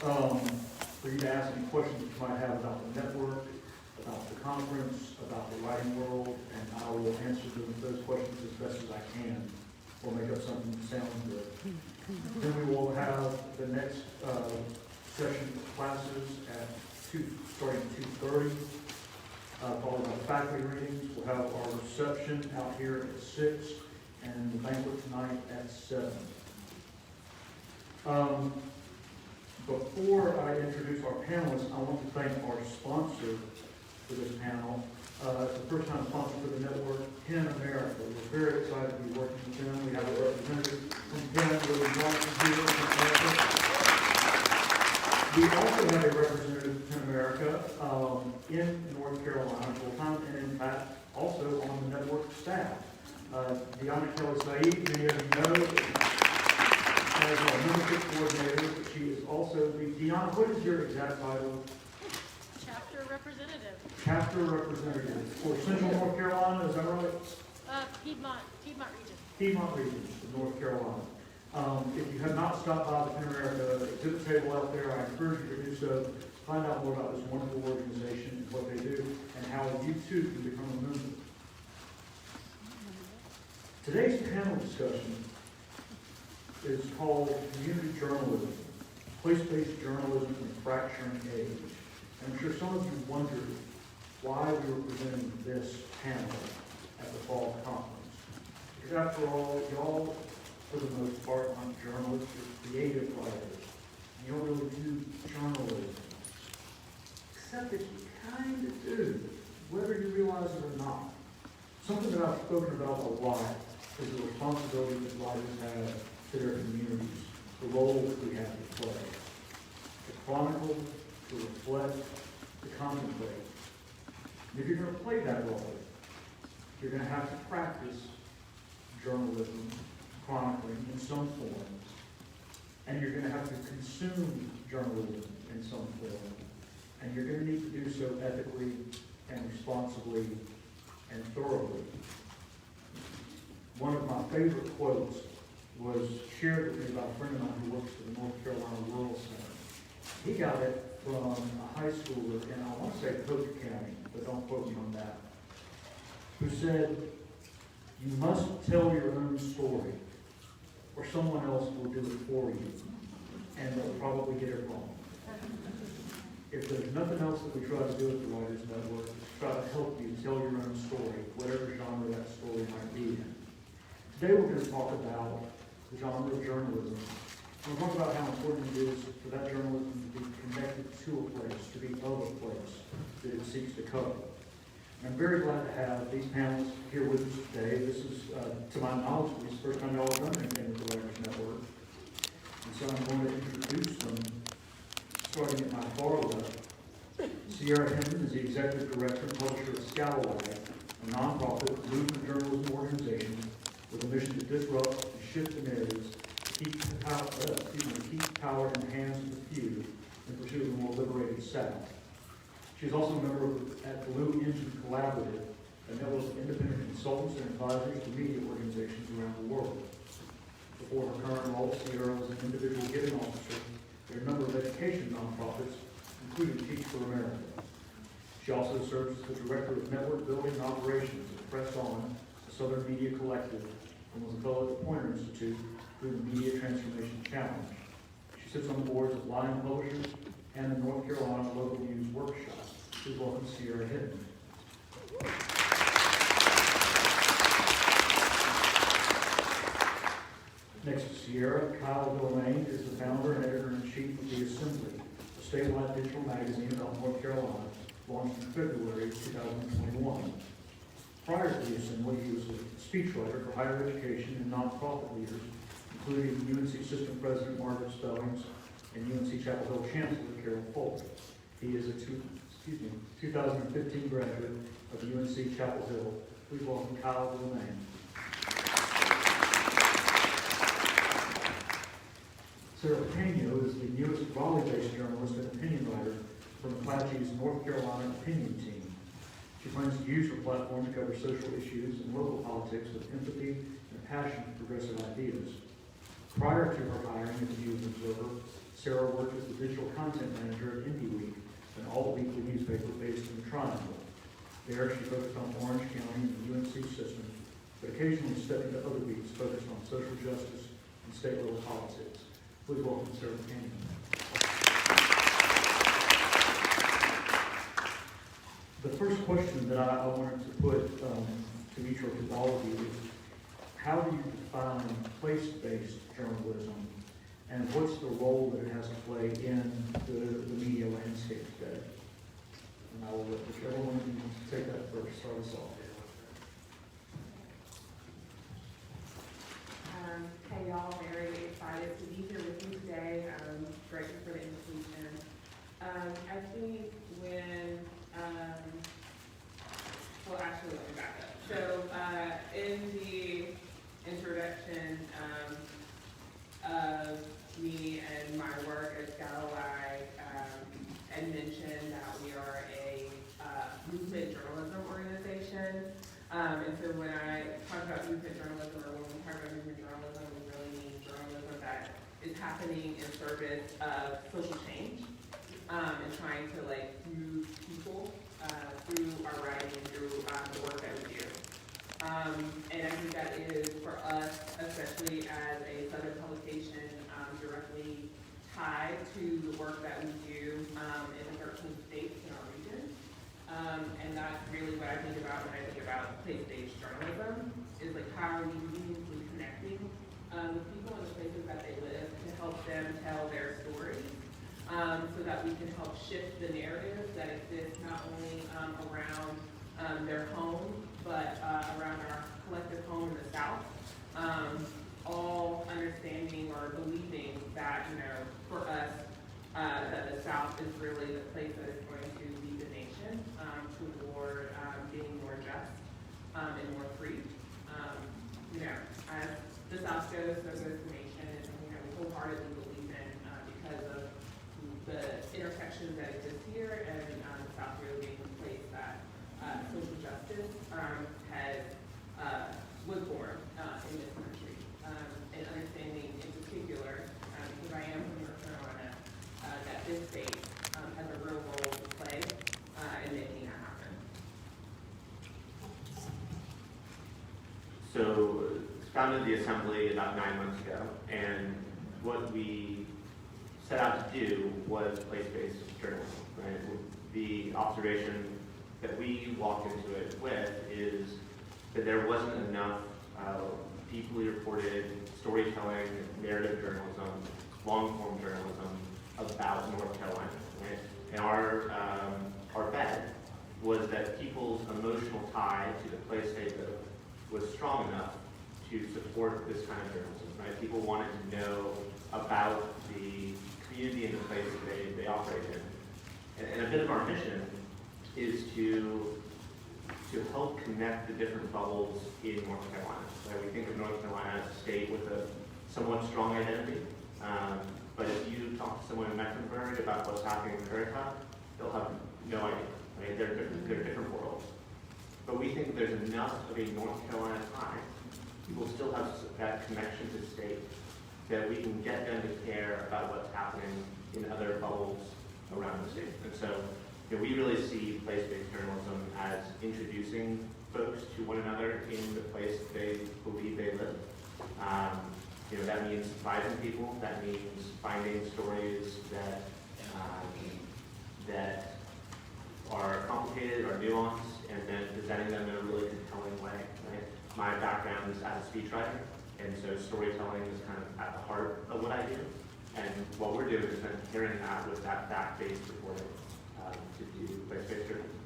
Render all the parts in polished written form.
for you to ask any questions that you might have about the network, about the conference, about the writing world, and I will answer those questions as best as I can, or make up something that sounds good. Then we will have the next session of classes starting at 2:30, followed by faculty readings. We'll have our reception out here at 6, and the banquet tonight at 7. Before I introduce our panelists, I want to thank our sponsor for this panel. It's the first time sponsor for the network, PEN America. We're very excited to be working with them. We have a representative from PEN, Willie Johnson, here from America. We also have a representative from PEN America in North Carolina full-time, and in fact, also on the network staff. Deanna Kelly Saeed, many of you know, as our membership coordinator, but she is also Deanna, what is your exact title? Chapter representative. Chapter representative for Central North Carolina, is that right? Piedmont region. Piedmont region of North Carolina. If you have not stopped by the PEN America exhibit table out there, I encourage you to do so. Find out more about this wonderful organization and what they do, and how you too can become a member. Today's panel discussion is called Community Journalism, Place-Based Journalism in a Fracturing Age. And I'm sure some of you wondered why we were presenting this panel at the fall conference. Because after all, y'all, for the most part, aren't journalists, you're creative writers. You don't really do journalism. Except that you kind of do, whether you realize it or not. Something that I've spoken about a lot is the responsibility that writers have to their communities, the role that we have to play. To chronicle, to reflect, to contemplate. And if you're going to play that role, you're going to have to practice journalism, chronicling in some form. And you're going to have to consume journalism in some form. And you're going to need to do so ethically and responsibly and thoroughly. One of my favorite quotes was shared with me by a friend of mine who works for the North Carolina Rural Center. He got it from a high schooler in, I want to say Polk County, but don't quote me on that, who said, "You must tell your own story, or someone else will do it for you, and they'll probably get it wrong." If there's nothing else that we try to do at the Writers Network, it's try to help you tell your own story, whatever genre that story might be in. Today we're going to talk about the genre of journalism. We're going to talk about how important it is for that journalism to be connected to a place, to be of a place that it seeks to cover. And I'm very glad to have these panelists here with us today. This is, to my knowledge, the first time y'all have done anything with the Writers Network. And so I'm going to introduce them, starting at my far left. Sierra Hinton is the Executive Director and Publisher of Scalawag, a nonprofit movement journalism organization with a mission to disrupt and shift the narratives to keep power in the hands of the few in pursuit of a more liberated South. She is also a member at Blue Engine Collaborative, a network of independent consultants and advisors to media organizations around the world. Before her current role, Sierra was an individual giving officer at a number of education nonprofits, including Teach for America. She also serves as the Director of Network Building and Operations at Press On, a Southern Media Collective, and was a fellow at the Poynter Institute through the Media Transformation Challenge. She sits on the boards of Lion Publishers and the North Carolina Local News Workshop. Please welcome Sierra Hinton. Next to Sierra, Kyle Domain is the founder and editor-in-chief of The Assembly, a statewide digital magazine about North Carolina, launched in February 2021. Prior to The Assembly, he was a speechwriter for higher education and nonprofit leaders, including UNC System President Margaret Spellings and UNC Chapel Hill Chancellor Carol Folk. He is a 2015 graduate of UNC Chapel Hill. Please welcome Kyle Domain. Sarah Pano is the newest Raleigh-based journalist and opinion writer from Apache's North Carolina opinion team. She plans to use her platform to cover social issues and local politics with empathy and passion for progressive ideas. Prior to her hiring at the News Observer, Sarah worked as the digital content manager at Indie Week, an all-weekly newspaper based in the Triangle. There, she focused on Orange County and the UNC system, but occasionally stepped into other beats focused on social justice and state-level politics. Please welcome Sarah Canyon. The first question that I wanted to put to each or to all of you is, how do you define place-based journalism, and what's the role that it has to play in the media landscape today? And I will let whichever one of you wants to take that first, start us off. Hey y'all, very excited to be here with you today. Grateful for the invitation. I think when, well actually let me back up. So in the introduction of me and my work at Scalawag, I mentioned that we are a movement journalism organization. And so when I talk about movement journalism, or when we talk about movement journalism, we really mean journalism that is happening in service of social change, and trying to move people through our writing, through the work that we do. And I think that is, for us, especially as a Southern publication, directly tied to the work that we do in the 13 states in our region. And that's really what I think about when I think about place-based journalism, is how are we meaningfully connecting with people in the places that they live to help them tell their stories, so that we can help shift the narratives that exist not only around their home, but around our collective home in the South, all understanding or believing that, for us, that the South is really the place that is going to lead the nation toward being more just and more free. As the South goes, so goes the nation, and something that we wholeheartedly believe in because of the intersections that exist here, and the South really being the place that social justice was born in this country. And understanding in particular, because I am from North Carolina, that this state has a real role to play in making that happen. So, founded the Assembly about 9 months ago, and what we set out to do was place-based journalism, right? The observation that we walked into it with is that there wasn't enough deeply reported storytelling, narrative journalism, long-form journalism about North Carolina, right? And our bet was that people's emotional tie to the place they live was strong enough to support this kind of journalism, right? People wanted to know about the community and the place that they operate in. And a bit of our mission is to help connect the different bubbles in North Carolina. Right? We think of North Carolina as a state with a somewhat strong identity, but if you talk to someone in Mecklenburg about what's happening in Currituck, they'll have no idea. Right? They're different worlds. But we think there's enough of a North Carolina tie. People still have that connection to state that we can get them to care about what's happening in other bubbles around the state. And so, we really see place-based journalism as introducing folks to one another in the place they believe they live. That means surprising people. That means finding stories that are complicated or nuanced, and then presenting them in a really compelling way. Right? My background is as a speechwriter, and so storytelling is kind of at the heart of what I do. And what we're doing is then pairing that with that fact-based reporting to do place-based journalism.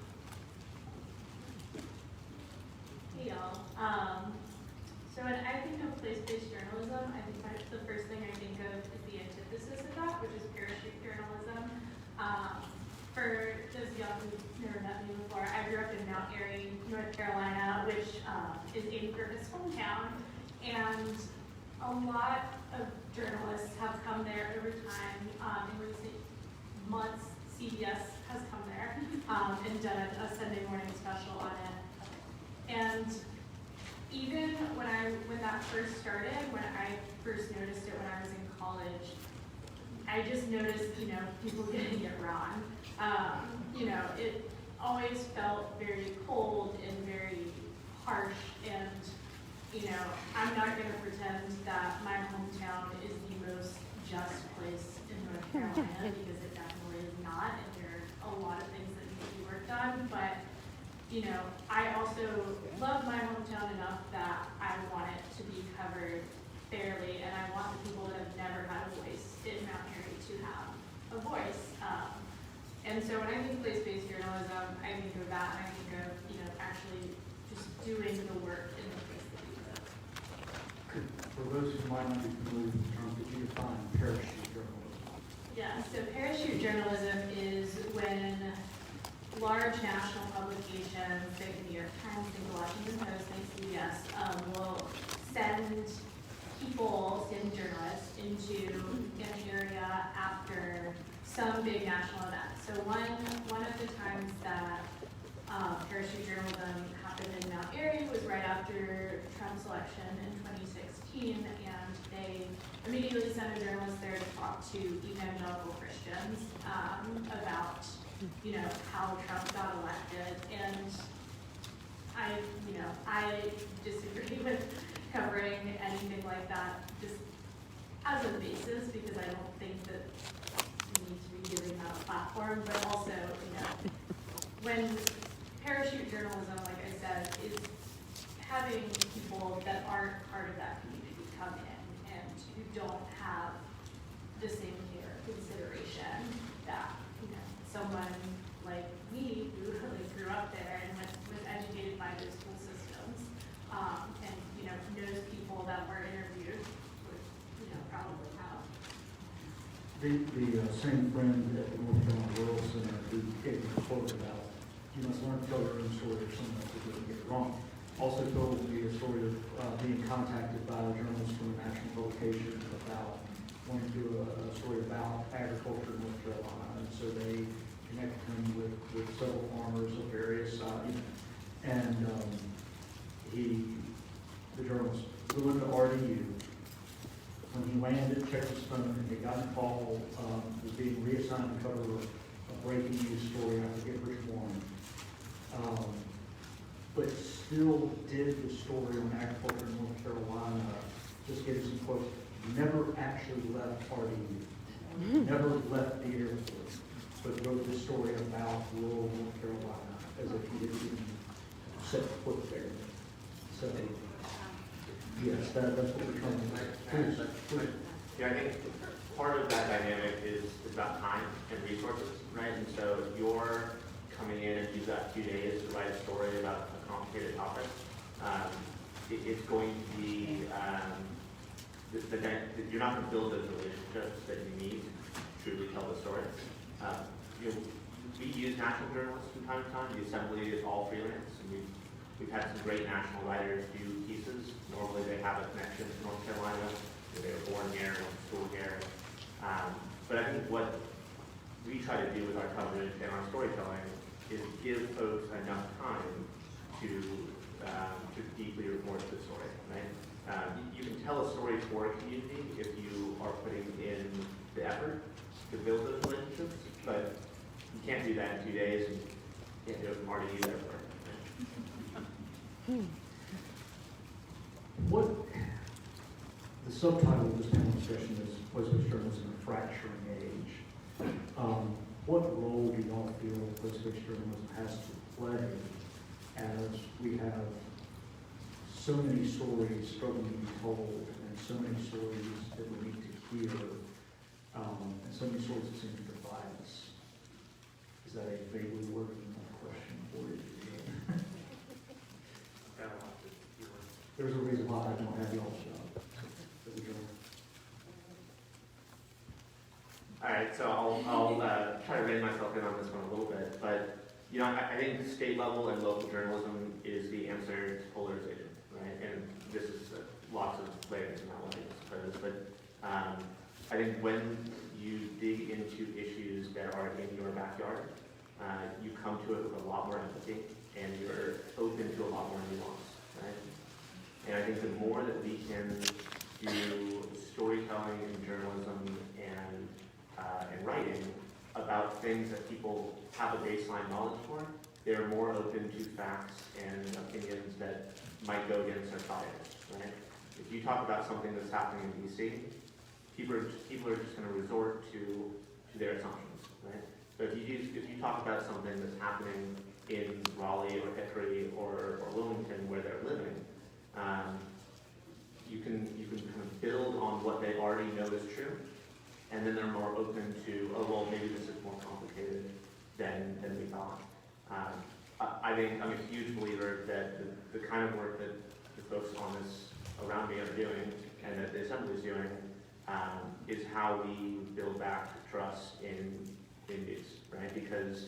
Hey y'all. So when I think of place-based journalism, I think the first thing I think of is the antithesis of that, which is parachute journalism. For those of y'all who've never met me before, I grew up in Mount Airy, North Carolina, which is Amy Griffith's hometown, and a lot of journalists have come there over time. In recent months, CBS has come there and done a Sunday morning special on it. And even when that first started, when I first noticed it when I was in college, I I just noticed, people getting it wrong. It always felt very cold and very harsh, and, I'm not gonna pretend that my hometown is the most just place in North Carolina, because it definitely is not, and there are a lot of things that need to be worked on, but, I also love my hometown enough that I want it to be covered fairly, and I want the people that have never had a voice in Mount Airy to have a voice. And so when I think place-based journalism, I think of that, and I think of, actually just doing the work in the place that we live. For those who might not be familiar with the term, could you define parachute journalism? Yeah, so parachute journalism is when large national publications, like the New York Times, the Washington Post, and CBS, will send journalists into an area after some big national event. So one of the times that parachute journalism happened in Mount Airy was right after Trump's election in 2016, and they immediately sent a journalist there to talk to evangelical Christians about, how Trump got elected. And I disagree with covering anything like that just as a basis, because I don't think that we need to be giving that a platform, but also, when parachute journalism, like I said, is having people that aren't part of that community come in and who don't have the same care or consideration that, someone like me who really grew up there and was educated by those school systems, and, knows people that were interviewed would, probably have. The same friend at the North Carolina Rural Center who gave me a quote about, you must learn to tell your own story or someone else who didn't get it wrong, also told me a story of being contacted by a journalist from a national publication about wanting to do a story about agriculture in North Carolina. And so they connected him with several farmers of various sizes. And the journalist flew into RDU. When he landed, checked his phone, and he got a call, was being reassigned to cover a breaking news story, I forget which one. But still did the story on agriculture in North Carolina, just gave some quotes, never actually left RDU, never left the airport, but wrote this story about rural North Carolina as if he didn't even set foot there. So, yes, that's what we're trying to do. Yeah, I think part of that dynamic is about time and resources, right? And so if you're coming in and you've got 2 days to write a story about a complicated topic, it's going to be, you're not going to build those relationships that you need to truly tell the story. We use national journalists from time to time. The Assembly is all freelance, and we've had some great national writers do pieces. Normally they have a connection to North Carolina. They were born here, went to school here. But I think what we try to do with our coverage and our storytelling is give folks enough time to deeply report the story, right? You can tell a story for a community if you are putting in the effort to build those relationships, but you can't do that in 2 days, and you can't do it from RDU to airport. What the subtitle of this panel discussion is Place-Based Journalism in a Fracturing Age. What role do y'all feel place-based journalism has to play as we have so many stories struggling to be told, and so many stories that we need to hear, and so many stories that seem to divide us? Is that a vaguely worded question for you? There's a reason why I don't have y'all's job. All right, so I'll try to rein myself in on this one a little bit, but I think state level and local journalism is the answer to polarization, right? And this is lots of layers in that one, I suppose. But I think when you dig into issues that are in your backyard, you come to it with a lot more empathy, and you're open to a lot more nuance, right? And I think the more that we can do storytelling and journalism and things that people have a baseline knowledge for, they're more open to facts and opinions that might go against their bias, right? If you talk about something that's happening in DC, people are just going to resort to their assumptions, right? So if you talk about something that's happening in Raleigh or Hickory or Wilmington where they're living, you can kind of build on what they already know is true, and then they're more open to, oh well, maybe this is more complicated than we thought. I think I'm a huge believer that the kind of work that the folks on this around me are doing and that the Assembly is doing is how we build back trust in news, right? Because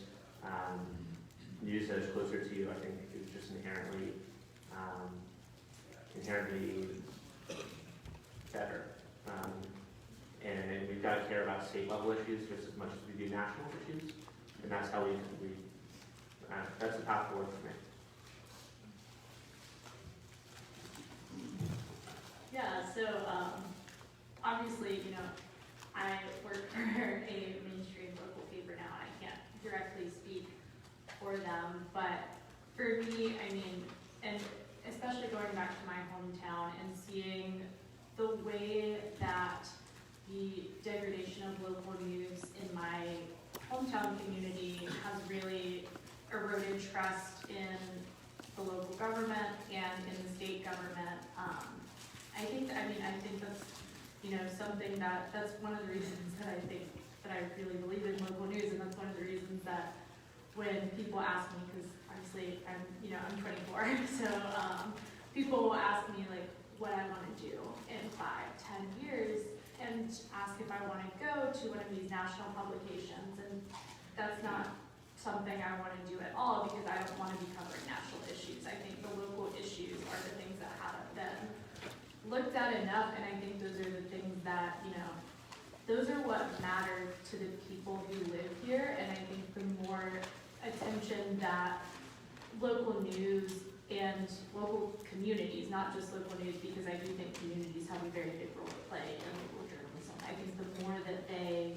news that is closer to you, I think, is just inherently better. And we've got to care about state level issues just as much as we do national issues, and that's how that's the path forward for me. Yeah, so obviously, you know, I work for a mainstream local paper now, and I can't directly speak for them, but for me, I mean, and especially going back to my hometown and seeing the way that the degradation of local news in my hometown community has really eroded trust in the local government and in the state government. I think that's, you know, something that's one of the reasons that I really believe in local news, and that's one of the reasons that when people ask me, because obviously I'm 24, so people will ask me like what I want to do in 5-10 years, and ask if I want to go to one of these national publications, and that's not something I want to do at all, because I don't want to be covering national issues. I think the local issues are the things that haven't been looked at enough, and I think those are the things that, you know, those are what matter to the people who live here, and I think the more attention that local news and local communities, not just local news, because I do think communities have a very big role to play in local journalism. I think the more that they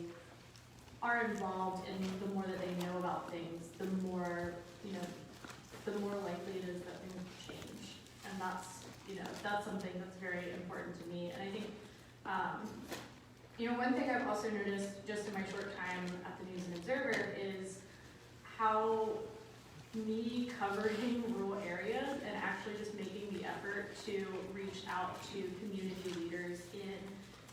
are involved and the more that they know about things, the more, you know, the more likely it is that things will change. And that's, you know, that's something that's very important to me. And I think, you know, one thing I've also noticed just in my short time at the News and Observer is how me covering rural areas and actually just making the effort to reach out to community leaders in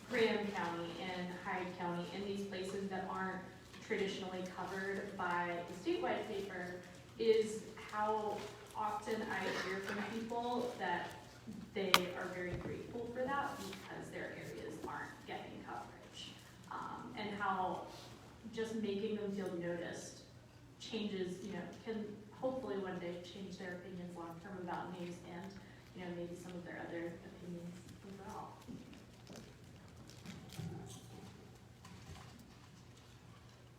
Graham County and Hyde County, in these places that aren't traditionally covered by the statewide paper, is how often I hear from people that they are very grateful for that because their areas aren't getting coverage. And how just making them feel noticed changes, you know, can hopefully one day change their opinions long term about news and, you know, maybe some of their other opinions overall.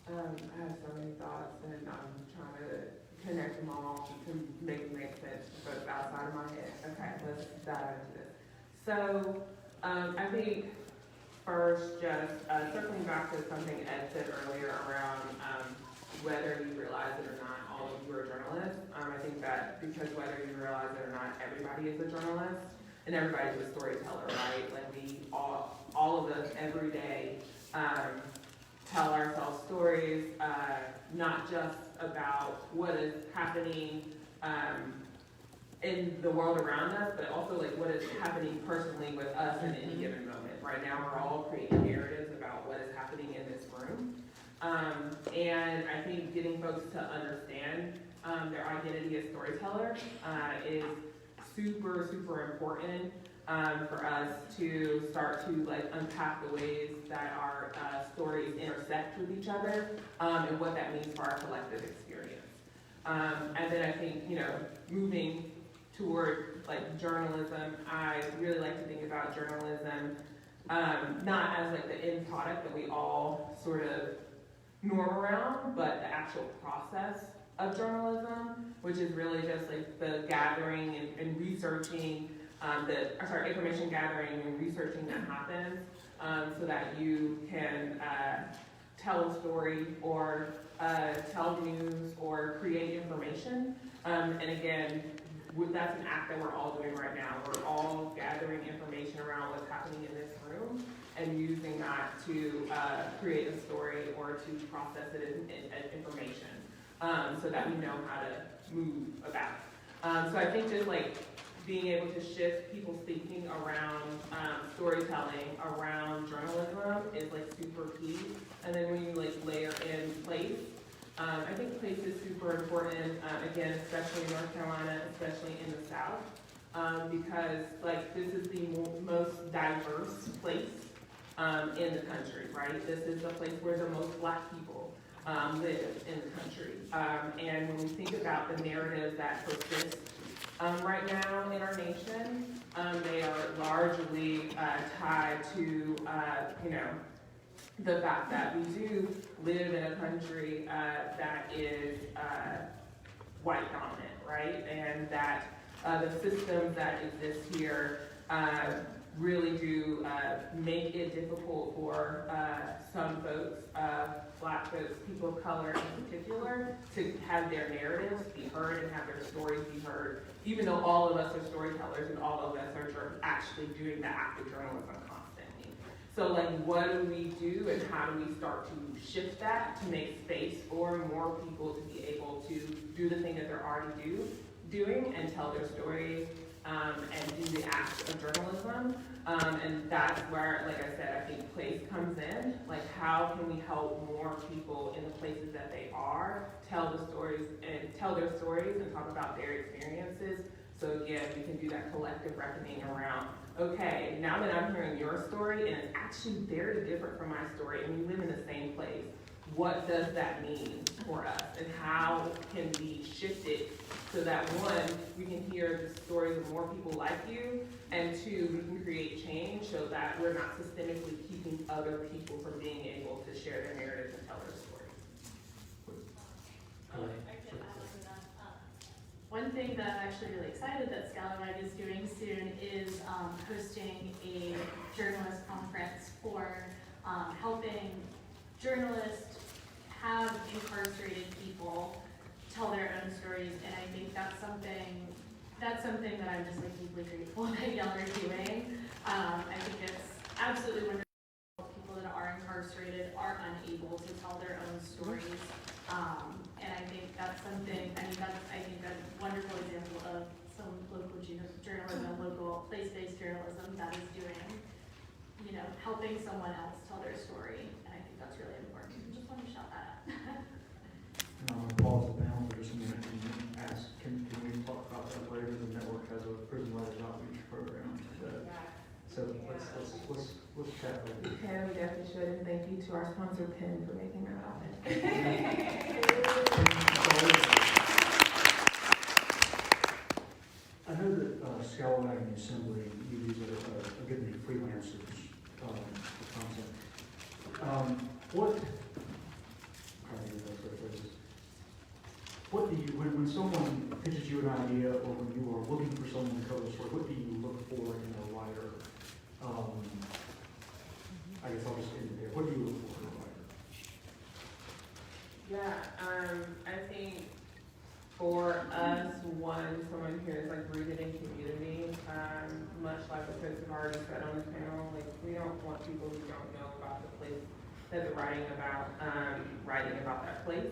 I have so many thoughts, and I'm trying to connect them all to make sense, but outside of my head. Okay, let's dive into this. So, I think first, just circling back to something Ed said earlier around whether you realize it or not, all of you are journalists. I think that because whether you realize it or not, everybody is a journalist, and everybody's a storyteller, right? Like we all of us every day tell ourselves stories, not just about what is happening in the world around us, but also like what is happening personally with us in any given moment. Right now, we're all creating narratives about what is happening in this room. And I think getting folks to understand their identity as storyteller is super, super important for us to start to like unpack the ways that our stories intersect with each other and what that means for our collective experience. And then I think, you know, moving toward like journalism, I really like to think about journalism not as like the end product that we all sort of norm around, but the actual process of journalism, which is really just like the gathering and researching, information gathering and researching that happens so that you can tell a story or tell news or create information. And again, that's an act that we're all doing right now. We're all gathering information around what's happening in this room and using that to create a story or to process it as information so that we know how to move about. So I think just like being able to shift people's thinking around storytelling, around journalism is like super key. And then when you like layer in place, I think place is super important, again, especially in North Carolina, especially in the South, because like this is the most diverse place in the country, right? This is the place where the most Black people live in the country. And when we think about the narratives that persist right now in our nation, they are largely tied to, you know, the fact that we do live in a country that is white dominant, right? And that the systems that exist here really do make it difficult for some folks, Black folks, people of color in particular, to have their narratives be heard and have their stories be heard, even though all of us are storytellers and all of us are actually doing the act of journalism constantly. So like, what do we do and how do we start to shift that to make space for more people to be able to do the thing that they're already doing and tell their stories and do the act of journalism. And that's where, like I said, I think place comes in. Like, how can we help more people in the places that they are tell their stories and talk about their experiences? So again, we can do that collective reckoning around, okay, now that I'm hearing your story and it's actually very different from my story and we live in the same place, what does that mean for us? And how can we shift it so that one, we can hear the stories of more people like you, and two, we can create change so that we're not systemically keeping other people from being able to share their narratives and tell their stories. I can add on to that. One thing that I'm actually really excited that Scalawag is doing soon is hosting a journalist conference for helping journalists have incarcerated people tell their own stories, and I think that's something that I'm just like deeply grateful that y'all are doing. I think it's absolutely wonderful. People that are incarcerated are unable to tell their own stories, and I think that's something. I think that's a wonderful example of some local journalism, local place-based journalism that is doing, you know, helping someone else tell their story, and I think that's really important. Just want to shout that out. And I'm going to pause the panel for just a minute and ask, can we talk about that later? The network has a prison writers outreach program. So let's chat about it. Okay, we definitely should, and thank you to our sponsor, PIN, for making that happen. I know that Scalawag and the Assembly, you use a good many freelancers for content. What do you, when someone pitches you an idea or when you are looking for someone to tell a story, what do you look for in a writer? I guess I'll just end it there. What do you look for in a writer? Yeah, I think for us, someone who is like rooted in community, much like the folks have already said on this panel, like we don't want people who don't know about the place that they're writing about that place.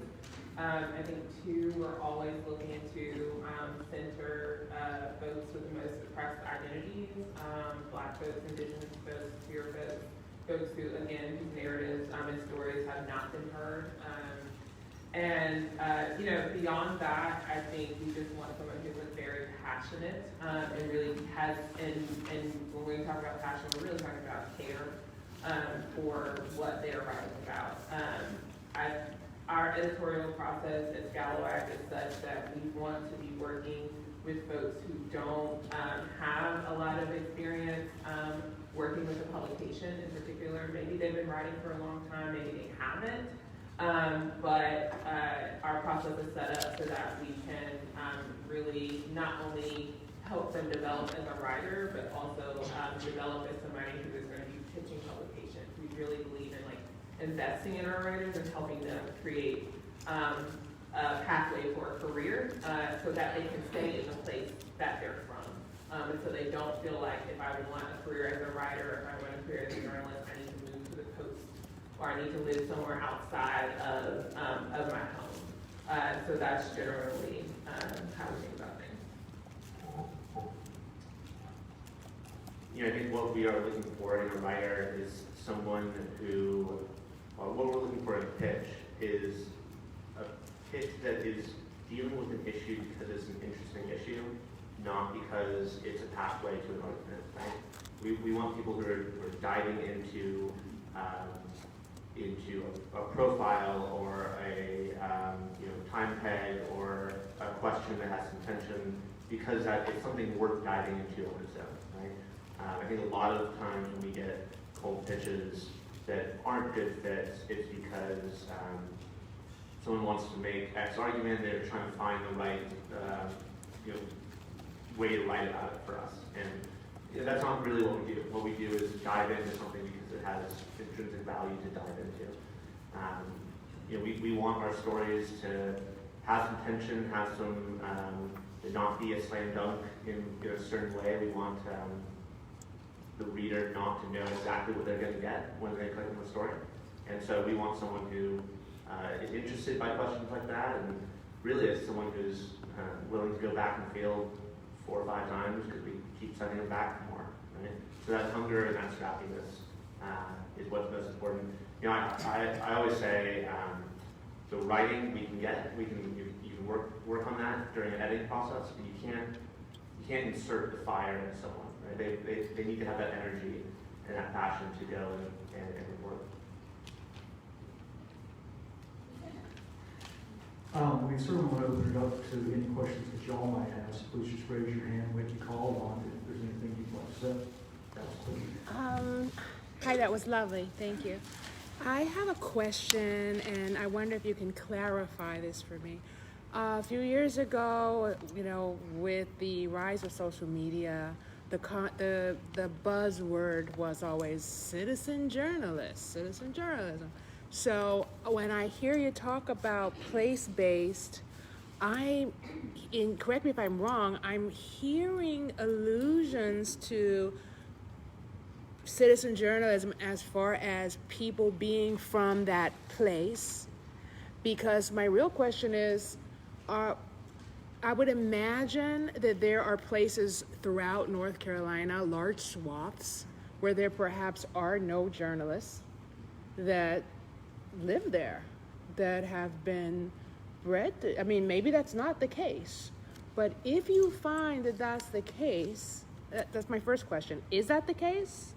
I think two, we're always looking to center folks with the most oppressed identities, Black folks, Indigenous folks, queer folks who, again, whose narratives and stories have not been heard. You know, beyond that, I think we just want someone who's like very passionate and really has, and when we talk about passion, we're really talking about care for what they're writing about. Our editorial process at Scalawag is such that we want to be working with folks who don't have a lot of experience working with a publication in particular. Maybe they've been writing for a long time, maybe they haven't. But our process is set up so that we can really not only help them develop as a writer, but also develop as somebody who is going to be pitching publications. We really believe in like investing in our writers and helping them create a pathway for a career so that they can stay in the place that they're from. And so they don't feel like if I want a career as a writer, if I want a career as a journalist, I need to move to the coast or I need to live somewhere outside of my home. So that's generally how we think about things. You know, I think what we are looking for in a writer is someone who, what we're looking for in a pitch is a pitch that is dealing with an issue because it's an interesting issue, not because it's a pathway to an argument, right? We want people who are diving into a profile or a time peg or a question that has some tension because it's something worth diving into on its own, right? I think a lot of times when we get cold pitches that aren't good fits, it's because someone wants to make X argument, they're trying to find the right way to write about it for us. And that's not really what we do. What we do is dive into something because it has intrinsic value to dive into. We want our stories to have some tension, have some, to not be a slam dunk in a certain way. We want the reader not to know exactly what they're going to get when they click on the story. And so we want someone who is interested by questions like that, and really is someone who's willing to go back and field 4 or 5 times because we keep sending them back for more. Right? So that hunger and that scrappiness is what's most important. I always say the writing we can get, you can work on that during an editing process, but you can't insert the fire into someone. Right? They need to have that energy and that passion to go and work. We certainly want to open it up to any questions that y'all might have, so please just raise your hand when you call on it if there's anything you'd like to say. Hi, that was lovely. Thank you. I have a question, and I wonder if you can clarify this for me. A few years ago, with the rise of social media, the buzzword was always citizen journalism. So when I hear you talk about place-based, correct me if I'm wrong, I'm hearing allusions to citizen journalism as far as people being from that place, because my real question is, I would imagine that there are places throughout North Carolina, large swaths, where there perhaps are no journalists that live there, that have been bred. Maybe that's not the case, but if you find that that's the case, that's my first question. Is that the case?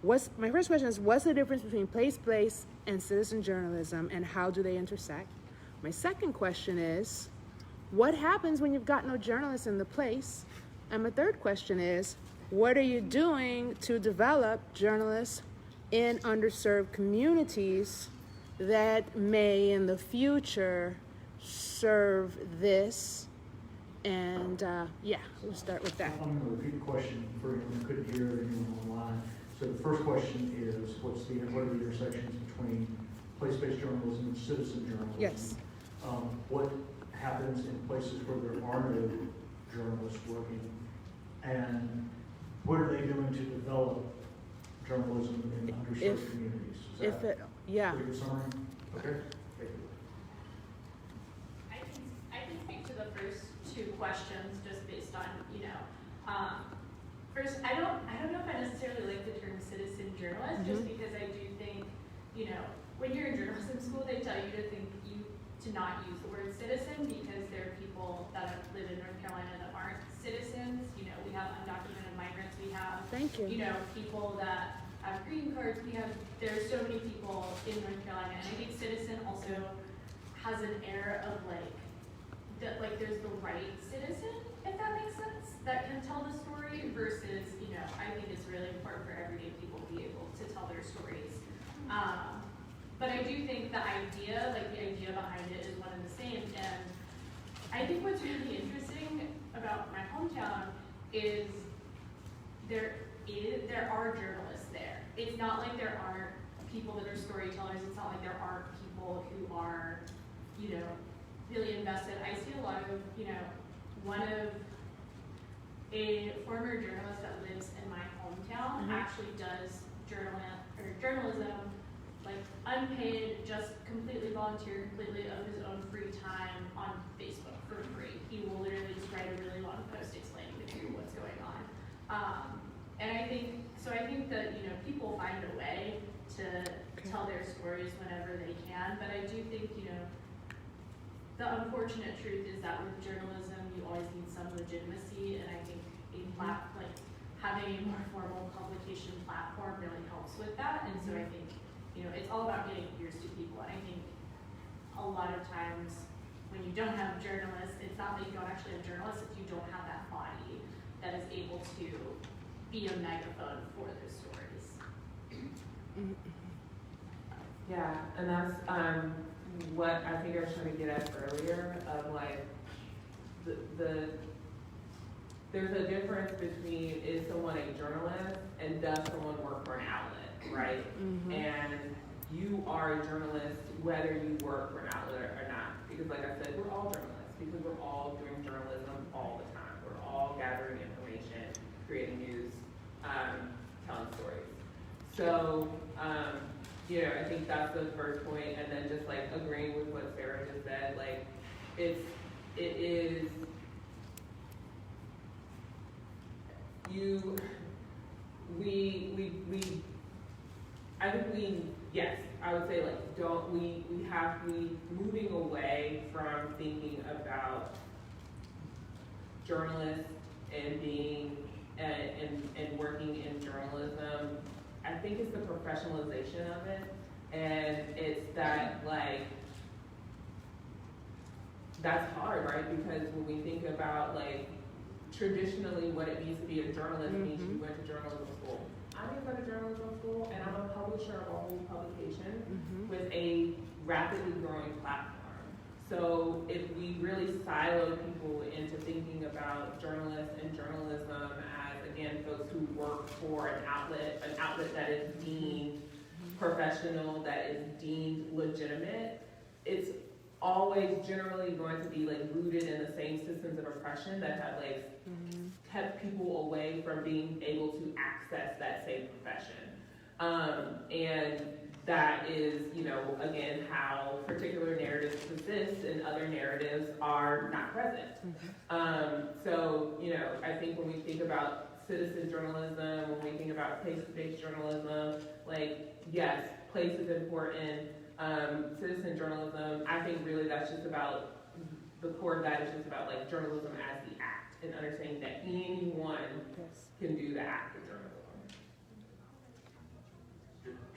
My first question is, what's the difference between place-based and citizen journalism, and how do they intersect? My second question is, what happens when you've got no journalists in the place? And my third question is, what are you doing to develop journalists in underserved communities that may in the future serve this? And we'll start with that. I'm going to repeat the question for anyone who couldn't hear it or anyone online. So the first question is, what are the intersections between place-based journalism and citizen journalism? Yes. What happens in places where there are no journalists working, and what are they doing to develop journalism in underserved communities? Is that yeah. what you're saying? Okay. Thank you. I can speak to the first 2 questions just based on, first, I don't know if I necessarily like the term citizen journalist, just because I do think, when you're in journalism school, they tell you to not use the word citizen because there are people that live in North Carolina that aren't citizens. We have undocumented migrants, we have, people that have green cards, there's so many people in North Carolina, and I think citizen also has an air of there's the right citizen, if that makes sense, that can tell the story versus, I think it's really important for everyday people to be able to tell their stories. But I do think the idea behind it is one and the same. And I think what's really interesting about my hometown is there are journalists there. It's not like there aren't people that are storytellers. It's not like there aren't people who are, you know, really invested. I see a lot of, you know, one of a former journalist that lives in my hometown actually does journalism, like unpaid, just completely volunteer, completely of his own free time on Facebook for free. He will literally just write a really long post explaining to you what's going on. And I think that, you know, people find a way to tell their stories whenever they can, but I do think, you know, the unfortunate truth is that with journalism, you always need some legitimacy, and I think like having a more formal publication platform really helps with that. And so I think, you know, it's all about getting ears to people. And I think a lot of times when you don't have journalists, it's not that you don't actually have journalists, it's you don't have that body that is able to be a megaphone for those stories. Yeah, and that's what I think I was trying to get at earlier, of like there's a difference between, is someone a journalist and does someone work for an outlet, right? And you are a journalist whether you work for an outlet or not. Because like I said, we're all journalists because we're all doing journalism all the time. We're all gathering information, creating news, telling stories. So, you know, I think that's the first point, and then just like agreeing with what Sarah just said, like I would say like we have to be moving away from thinking about journalists and being and working in journalism. I think it's the professionalization of it, and it's that like that's hard, right? Because when we think about like traditionally what it means to be a journalist means you went to journalism school. I didn't go to journalism school, and I'm a publisher of a whole publication with a rapidly growing platform. So if we really silo people into thinking about journalists and journalism as, again, folks who work for an outlet that is deemed professional, that is deemed legitimate, it's always generally going to be like rooted in the same systems of oppression that have like kept people away from being able to access that same profession. And that is, you know, again, how particular narratives persist and other narratives are not present. So, you know, I think when we think about citizen journalism, when we think about place-based journalism, like, yes, place is important. Citizen journalism, I think really that's just about, the core of that is just about like journalism as the act and understanding that anyone can do the act of journalism.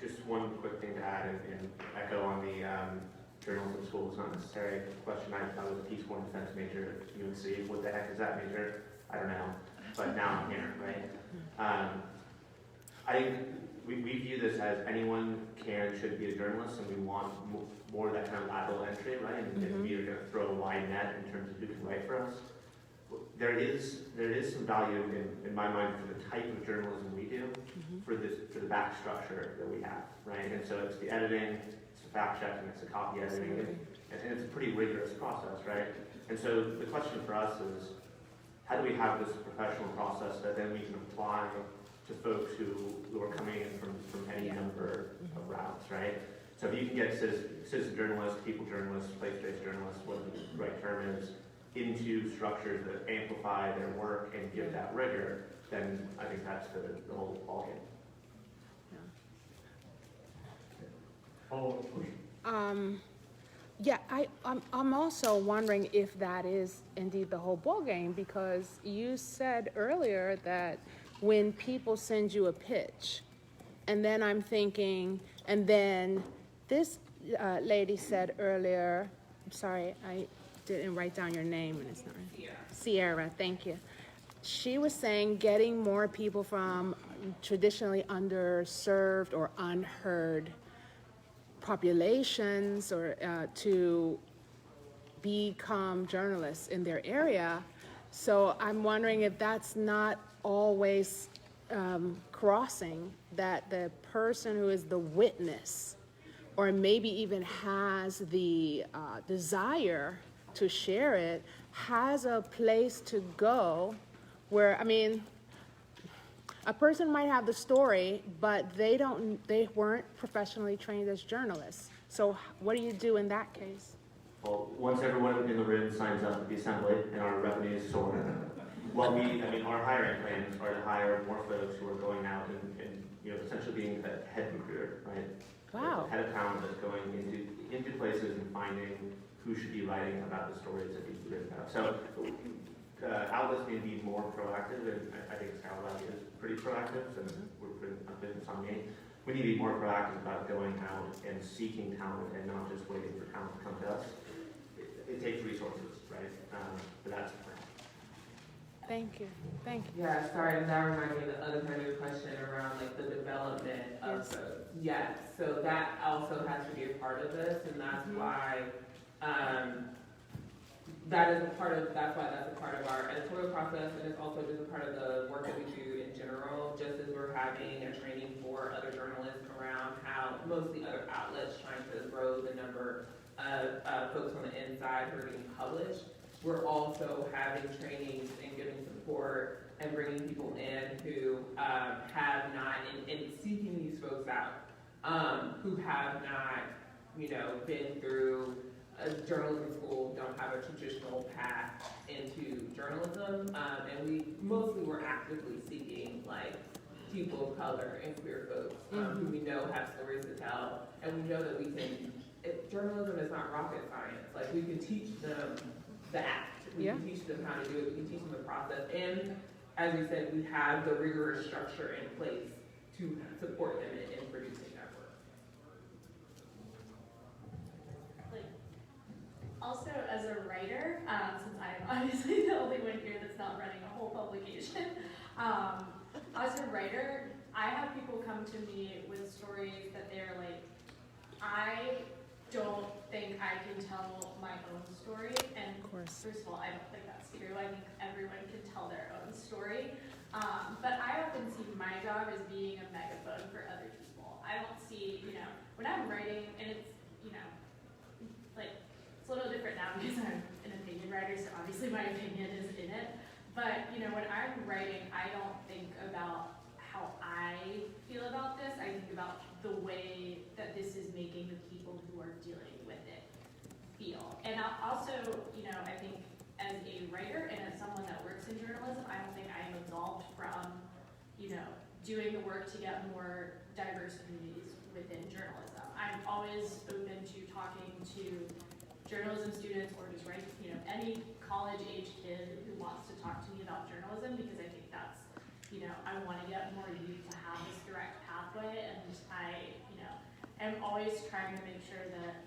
Just one quick thing to add and echo on the journalism school is not necessary. The question I was a Peace Corps defense major at UNC. What the heck is that major? I don't know. But now I'm here, right? I think we view this as anyone should be a journalist, and we want more of that kind of lateral entry, right? And if we are going to throw a wide net in terms of who can write for us, there is some value in my mind for the type of journalism we do, for the back structure that we have, right? And so it's the editing, it's the fact checking, it's the copy editing, and it's a pretty rigorous process, right? And so the question for us is, how do we have this professional process that then we can apply to folks who are coming in from any number of routes, right? So if you can get citizen journalists, people journalists, place-based journalists, whatever the right term is, into structures that amplify their work and give that rigor, then I think that's the whole ballgame. Follow-up question. Yeah, I'm also wondering if that is indeed the whole ballgame, because you said earlier that when people send you a pitch, and then I'm thinking, and then this lady said earlier, I'm sorry, I didn't write down your name and it's not right. Sierra, thank you. She was saying getting more people from traditionally underserved or unheard populations or to become journalists in their area. So I'm wondering if that's not always crossing that the person who is the witness, or maybe even has the desire to share it, has a place to go where, I mean, a person might have the story, but they weren't professionally trained as journalists. So what do you do in that case? Well, once everyone in the room signs up at the assembly and our revenues soar, our hiring plans are to hire more folks who are going out and essentially being a head recruiter, right? Wow. Head of talent that's going into places and finding who should be writing about the stories that need to be written about. So outlets need to be more proactive, and I think Scalawag is pretty proactive, and we're putting a business on me. We need to be more proactive about going out and seeking talent and not just waiting for talent to come to us. It takes resources, right? But that's the plan. Thank you. Thank you. Yeah, sorry, and that reminded me of the other part of your question around like the development of the, yes, so that also has to be a part of this, and that's why, that's a part of our editorial process, and it's also just a part of the work that we do in general, just as we're having a training for other journalists around how mostly other outlets trying to grow the number of folks on the inside who are getting published. We're also having trainings and giving support and bringing people in who have not, and seeking these folks out, who have not, been through a journalism school, don't have a traditional path into journalism, and we mostly were actively seeking like people of color and queer folks who we know have stories to tell, and we know that we can. Journalism is not rocket science. Like we can teach them the act, we can teach them how to do it, we can teach them the process, and as we said, we have the rigorous structure in place to support them in producing that work. Also, as a writer, since I'm obviously the only one here that's not running a whole publication, as a writer, I have people come to me with stories that they're like, I don't think I can tell my own story, and first of all, I don't think that's true. I think everyone can tell their own story, but I often see my job as being a megaphone for other people. I don't see, when I'm writing, and it's, it's a little different now because I'm an opinion writer, so obviously my opinion is in it. But, when I'm writing, I don't think about how I feel about this. I think about the way that this is making the people who are dealing with it feel. And also, I think as a writer and as someone that works in journalism, I don't think I am absolved from, doing the work to get more diverse communities within journalism. I'm always open to talking to journalism students or just any college-age kid who wants to talk to me about journalism, because I think that's, I want to get more youth to have this direct pathway, and I, am always trying to make sure that,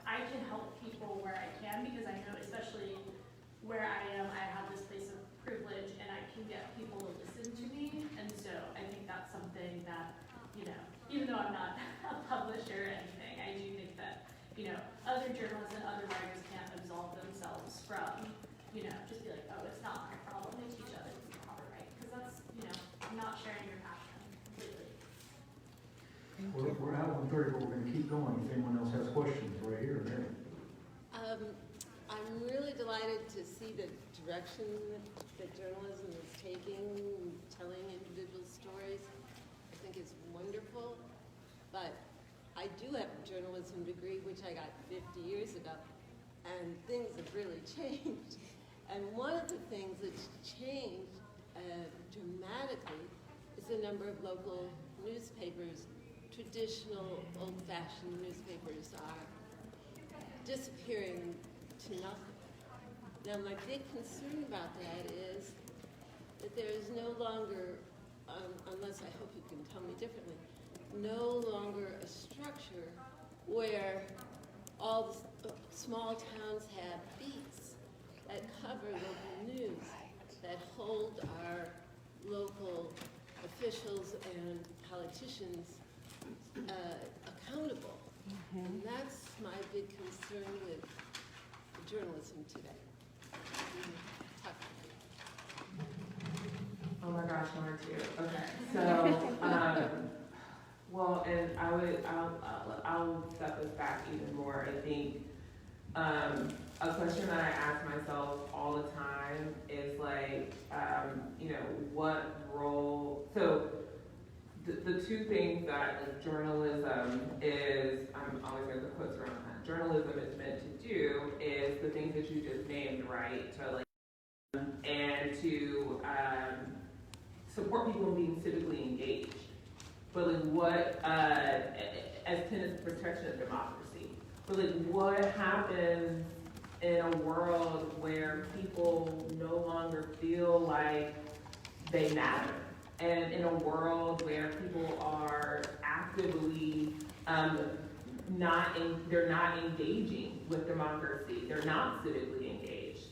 I can help people where I can, because I know, especially where I am, I have this place of privilege, and I can get people to listen to me, and so I think that's something that, even though I'm not a publisher or anything, I do think that, other journalists and other writers can't absolve themselves from, just be like, oh, it's not my problem, they teach other people how to write, because that's, not sharing your passion completely. We're out on 30, but we're going to keep going. If anyone else has questions, right here and there. I'm really delighted to see the direction that journalism is taking, telling individual stories. I think it's wonderful, but I do have a journalism degree, which I got 50 years ago, and things have really changed. And one of the things that's changed dramatically is the number of local newspapers. Traditional, old-fashioned newspapers are disappearing to nothing. Now, my big concern about that is that there is no longer, unless I hope you can tell me differently, no longer a structure where all the small towns have beats that cover local news, that hold our local officials and politicians accountable. And that's my big concern with journalism today. Oh my gosh, number 2. Okay, so, well, and I'll step us back even more. I think a question that I ask myself all the time is like, what role? So the 2 things that like, journalism is, I'm always going to put quotes around that. Journalism is meant to do is the things that you just named, right? So like, and to support people in being civically engaged. But like what, as tenants protection of democracy. But like what happens in a world where people no longer feel like they matter? And in a world where people are actively they're not engaging with democracy, they're not civically engaged.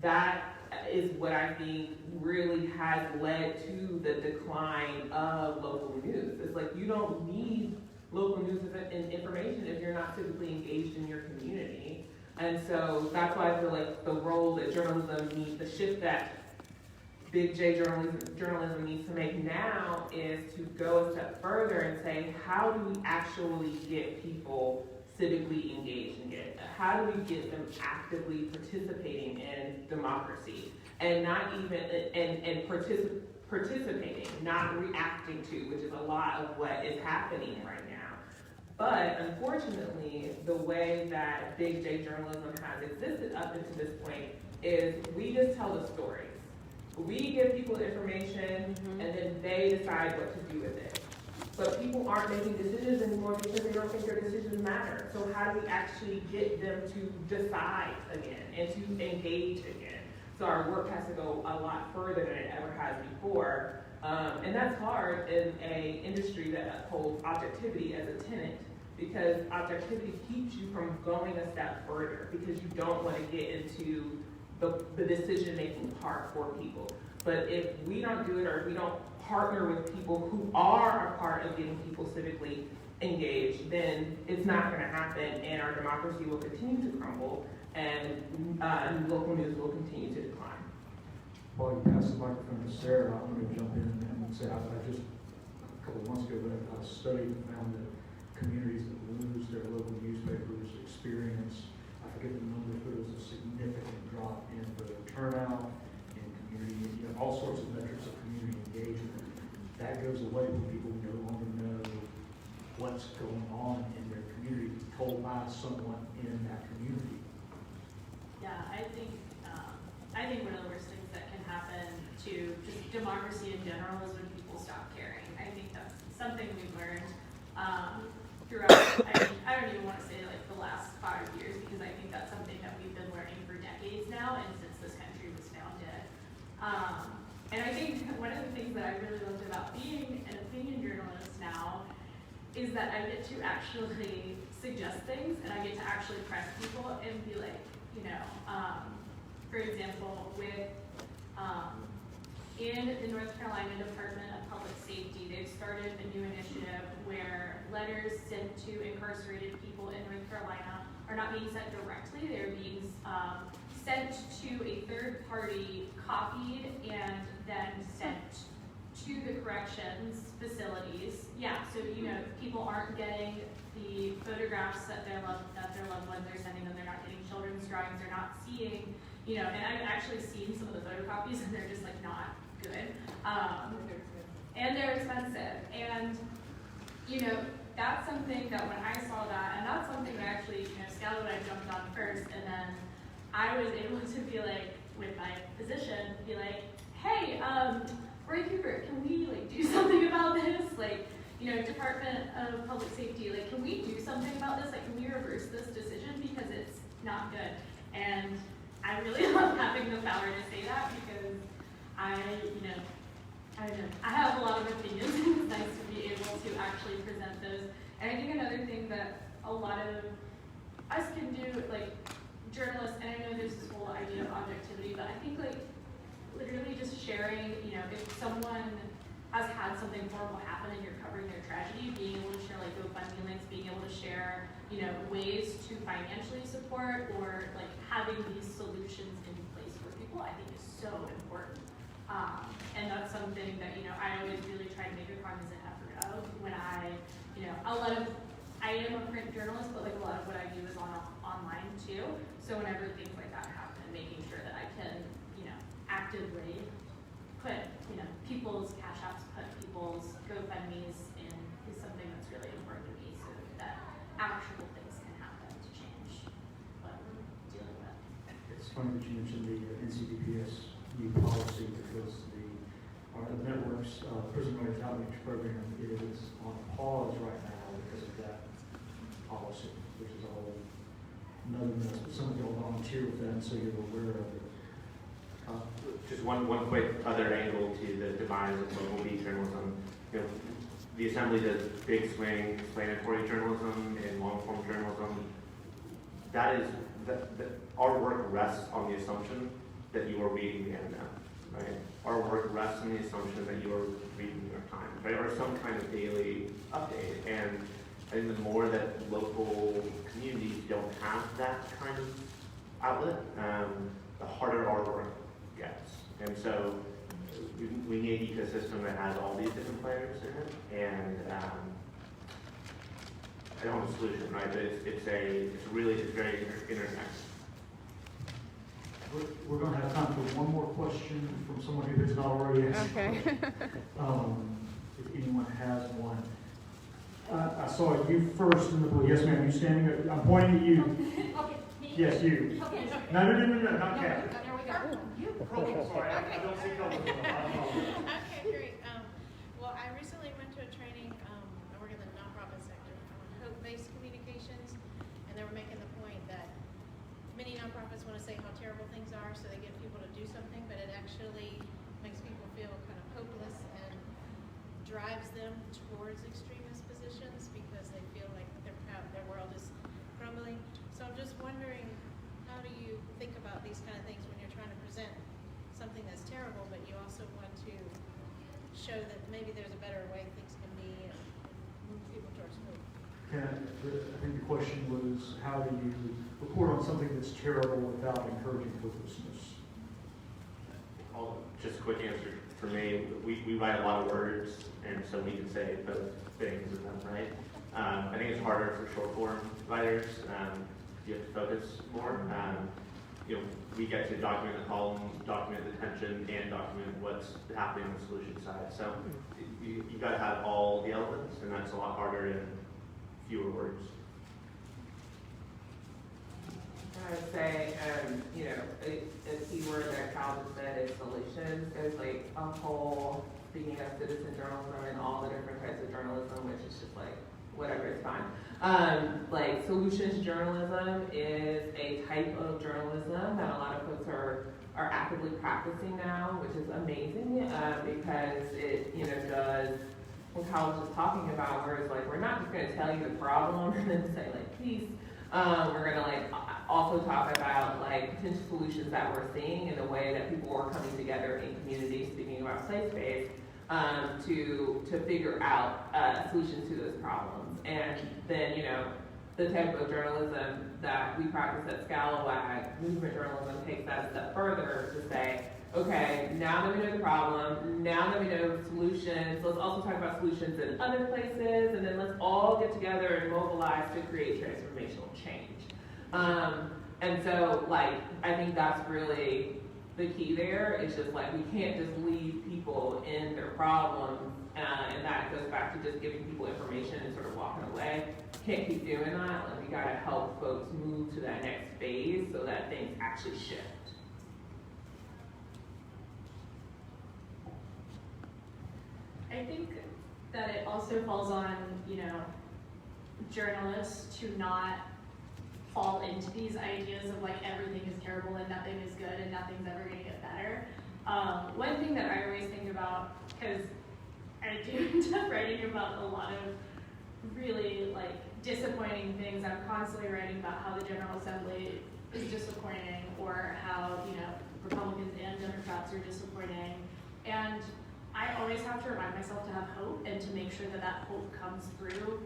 That is what I think really has led to the decline of local news. It's like you don't need local news and information if you're not civically engaged in your community. And so that's why I feel like the role that journalism needs, the shift that Big J journalism needs to make now is to go a step further and say, how do we actually get people civically engaged in it? How do we get them actively participating in democracy and not even participating, not reacting to, which is a lot of what is happening right now. But unfortunately, the way that Big J journalism has existed up until this point is we just tell the stories. We give people information and then they decide what to do with it. But people aren't making decisions anymore because they don't think their decisions matter. So how do we actually get them to decide again and to engage again? So our work has to go a lot further than it ever has before. And that's hard in an industry that upholds objectivity as a tenet, because objectivity keeps you from going a step further because you don't want to get into the decision-making part for people. But if we don't do it, or if we don't partner with people who are a part of getting people civically engaged, then it's not going to happen, and our democracy will continue to crumble, and local news will continue to decline. While you pass the microphone to Sarah, I'm going to jump in and say I just, a couple of months ago, I studied and found that communities that lose their local newspapers experience, I forget the numbers, but it was a significant drop in the turnout, in community, all sorts of metrics of community engagement. That goes away when people no longer know what's going on in their community, told by someone in that community. Yeah, I think one of the worst things that can happen to just democracy in general is when people stop caring. I think that's something we've learned throughout, I don't even want to say like the last 5 years, because I think that's something that we've been learning for decades now and since this country was founded. And I think one of the things that I really loved about being an opinion journalist now is that I get to actually suggest things, and I get to actually press people and be like, for example, with in the North Carolina Department of Public Safety, they've started a new initiative where letters sent to incarcerated people in North Carolina are not being sent directly, they're being sent to a third party, copied, and then sent to the corrections facilities. Yeah, so people aren't getting the photographs that their loved ones are sending them. They're not getting children's drawings. They're not seeing, and I've actually seen some of the photocopies, and they're just like not good. And they're expensive. And that's something that when I saw that, and that's something that actually, Scala and I jumped on first, and then I was able to be like, with my physician, be like, hey, Roy Cooper, can we do something about this? Department of Public Safety, can we do something about this? Can we reverse this decision because it's not good? And I really love having the power to say that, because I don't know, I have a lot of opinions, and it's nice to be able to actually present those. And I think another thing that a lot of us can do, journalists, and I know there's this whole idea of objectivity, but I think literally just sharing, if someone has had something horrible happen and you're covering their tragedy, being able to share GoFundMe links, being able to share, ways to financially support, or having these solutions in place for people, I think is so important. And that's something that, I always really try to make a cognizant effort of when I am a print journalist, but like a lot of what I do is online too. So whenever things like that happen, making sure that I can, actively put, people's cash apps, put people's GoFundMe's in is something that's really important to me so that actual things can happen to change what we're dealing with. It's funny that you mentioned the NCDPS new policy because the network's prison writers outreach program is on pause right now because of that policy, which is a whole another mess. But some of you will volunteer with that, so you're aware of it. Just one quick other angle to the demise of local beat journalism. The Assembly does big swing explanatory journalism and long-form journalism. That our work rests on the assumption that you are reading the internet, right? Our work rests on the assumption that you are reading New York Times, right? Or some kind of daily update. And I think the more that local communities don't have that kind of outlet, the harder our work gets. And so we need an ecosystem that has all these different players in it. And I don't have a solution, right? But it's very interconnected. We're going to have time for one more question from someone who has not already asked. Okay. If anyone has one. I saw you first in the blue. Yes, ma'am. You standing? I'm pointing at you. Okay, me? Yes, you. Okay. No, not Kathy. There we go. You. Oh, sorry. I don't see color. Okay, great. Well, I recently went to a training, I work in the nonprofit sector, on hope-based communications, and they were making the point that many nonprofits want to say how terrible things are, so they get people to do something, but it actually makes people feel kind of hopeless and drives them towards extremist positions because they feel like their world is crumbling. So I'm just wondering, how do you think about these kind of things when you're trying to present something that's terrible, but you also want to show that maybe there's a better way things can be and move people towards hope? I think the question was, how do you report on something that's terrible without encouraging hopelessness? Just a quick answer for me. We write a lot of words, and so we can say both things with them, right? I think it's harder for short form writers. You have to focus more. We get to document the columns, document the tension, and document what's happening on the solution side. So you've got to have all the elements, and that's a lot harder in fewer words. I would say, a key word that Cal just said is solutions. There's like a whole, speaking of citizen journalism and all the different types of journalism, which is just like, whatever, it's fine. Solutions journalism is a type of journalism that a lot of folks are actively practicing now, which is amazing because it, does what Kyle was just talking about, where it's like, we're not just gonna tell you the problem and then say like, peace. We're gonna also talk about potential solutions that we're seeing in the way that people are coming together in communities, speaking about PlaceBased, to figure out solutions to those problems. And then, the type of journalism that we practice at Scalawag, movement journalism, takes that a step further to say, okay, now that we know the problem, now that we know solutions, let's also talk about solutions in other places, and then let's all get together and mobilize to create transformational change. And so, I think that's really the key there. It's just we can't just leave people in their problems, and that goes back to just giving people information and sort of walking away. Can't keep doing that. We gotta help folks move to that next phase so that things actually shift. I think that it also falls on, journalists to not fall into these ideas of everything is terrible and nothing is good and nothing's ever gonna get better. One thing that I always think about, because I do end up writing about a lot of really disappointing things. I'm constantly writing about how the General Assembly is disappointing, or how, Republicans and Democrats are disappointing. And I always have to remind myself to have hope and to make sure that that hope comes through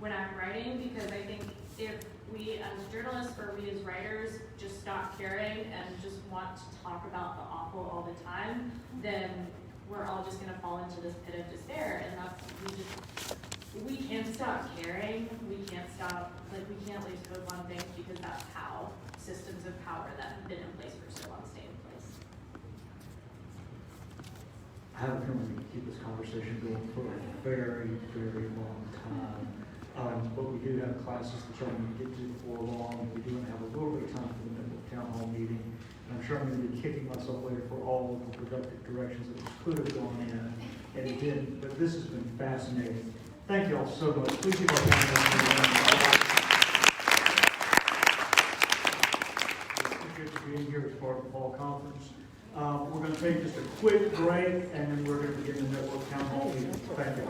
when I'm writing, because I think if we as journalists or we as writers just stop caring and just want to talk about the awful all the time, then we're all just gonna fall into this pit of despair, and we can't stop caring, we can't lose hope on things, because that's how systems of power that have been in place for so long stay in place. I have a feeling we can keep this conversation going for a very, very long time. But we do have classes that you're going to get to before long. We do have a little bit of time for the middle town hall meeting. And I'm sure I'm going to be kicking myself later for all of the productive directions that we could have gone in and didn't. But this has been fascinating. Thank you all so much. Please give our appreciate you being here as part of the fall conference. We're going to take just a quick break, and then we're going to begin the network town hall meeting. Thank you.